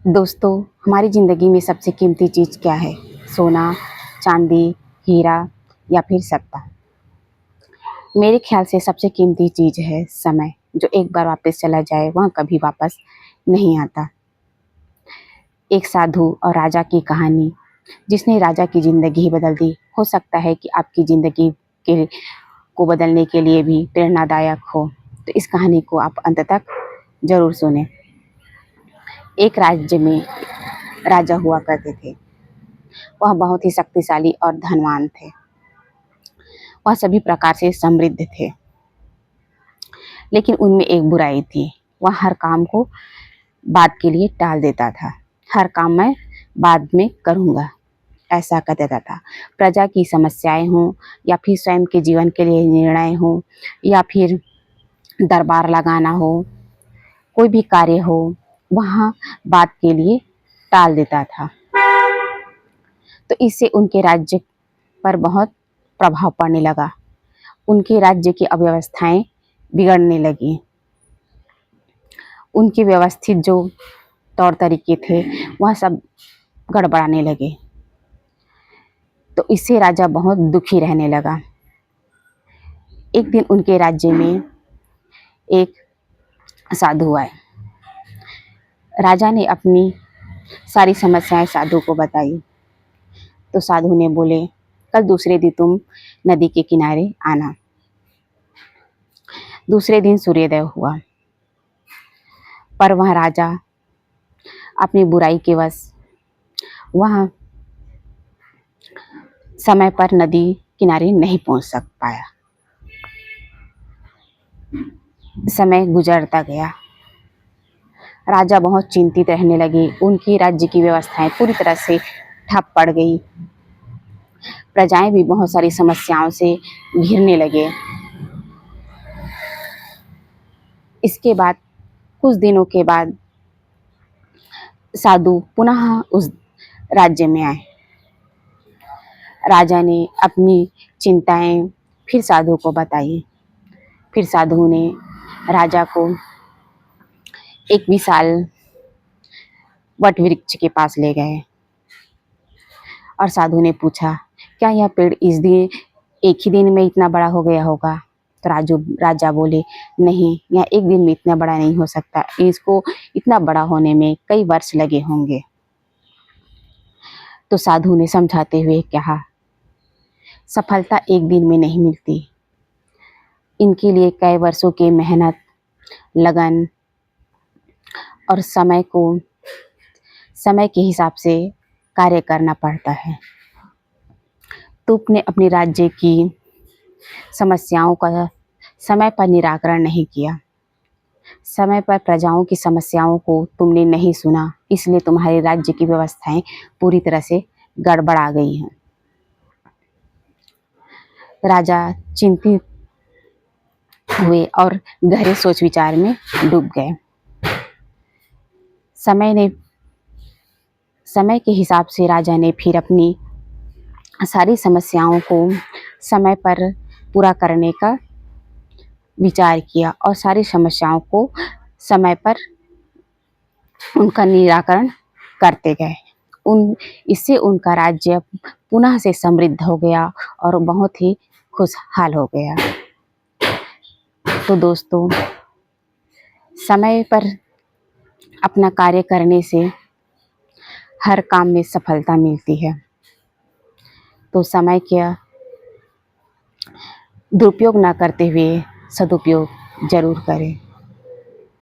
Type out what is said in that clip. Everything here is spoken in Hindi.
दोस्तों, हमारी ज़िंदगी में सबसे कीमती चीज़ क्या है? सोना, चांदी, हीरा या फिर सत्ता? मेरे ख्याल से सबसे कीमती चीज़ है समय, जो एक बार वापस चला जाए वह कभी वापस नहीं आता। एक साधु और राजा की कहानी, जिसने राजा की ज़िंदगी ही बदल दी। हो सकता है कि आपकी ज़िंदगी के को बदलने के लिए भी प्रेरणादायक हो, तो इस कहानी को आप अंत तक ज़रूर सुनें। एक राज्य में राजा हुआ करते थे। वह बहुत ही शक्तिशाली और धनवान थे। वह सभी प्रकार से समृद्ध थे, लेकिन उनमें एक बुराई थी। वह हर काम को बाद के लिए टाल देता था। हर काम मैं बाद में करूँगा, ऐसा कर देता था। प्रजा की समस्याएं हों या फिर स्वयं के जीवन के लिए निर्णय हों या फिर दरबार लगाना हो, कोई भी कार्य हो, वहाँ बाद के लिए टाल देता था। तो इससे उनके राज्य पर बहुत प्रभाव पड़ने लगा। उनके राज्य की अव्यवस्थाएं बिगड़ने लगी। उनके व्यवस्थित जो तौर तरीके थे वह सब गड़बड़ाने लगे। तो इससे राजा बहुत दुखी रहने लगा। एक दिन उनके राज्य में एक साधु आए। राजा ने अपनी सारी समस्याएं साधु को बताई। तो साधु ने बोले, कल दूसरे दिन तुम नदी के किनारे आना। दूसरे दिन सूर्योदय हुआ, पर वह राजा अपनी बुराई के वश वह समय पर नदी किनारे नहीं पहुंच सक पाया। समय गुजरता गया। राजा बहुत चिंतित रहने लगे। उनकी राज्य की व्यवस्थाएं पूरी तरह से ठप पड़ गई। प्रजाएं भी बहुत सारी समस्याओं से घिरने लगे। इसके बाद कुछ दिनों के बाद साधु पुनः उस राज्य में आए। राजा ने अपनी चिंताएं फिर साधु को बताई। फिर साधु ने राजा को एक विशाल वट वृक्ष के पास ले गए और साधु ने पूछा, क्या यह पेड़ एक ही दिन में इतना बड़ा हो गया होगा? तो राजा बोले, नहीं, यह एक दिन में इतना बड़ा नहीं हो सकता। इसको इतना बड़ा होने में कई वर्ष लगे होंगे। तो साधु ने समझाते हुए कहा, सफलता एक दिन में नहीं मिलती। इनके लिए कई वर्षों की मेहनत, लगन और समय के हिसाब से कार्य करना पड़ता है। तुमने अपने राज्य की समस्याओं का समय पर निराकरण नहीं किया। समय पर प्रजाओं की समस्याओं को तुमने नहीं सुना, इसलिए तुम्हारे राज्य की व्यवस्थाएं पूरी तरह से गड़बड़ा गई हैं। राजा चिंतित हुए और गहरे सोच विचार में डूब गए। समय के हिसाब से राजा ने फिर अपनी सारी समस्याओं को समय पर पूरा करने का विचार किया और सारी समस्याओं को समय पर उनका निराकरण करते गए। इससे उनका राज्य पुनः से समृद्ध हो गया और बहुत ही खुशहाल हो गया। तो दोस्तों, समय पर अपना कार्य करने से हर काम में सफलता मिलती है। तो समय का दुरुपयोग ना करते हुए सदुपयोग जरूर करें।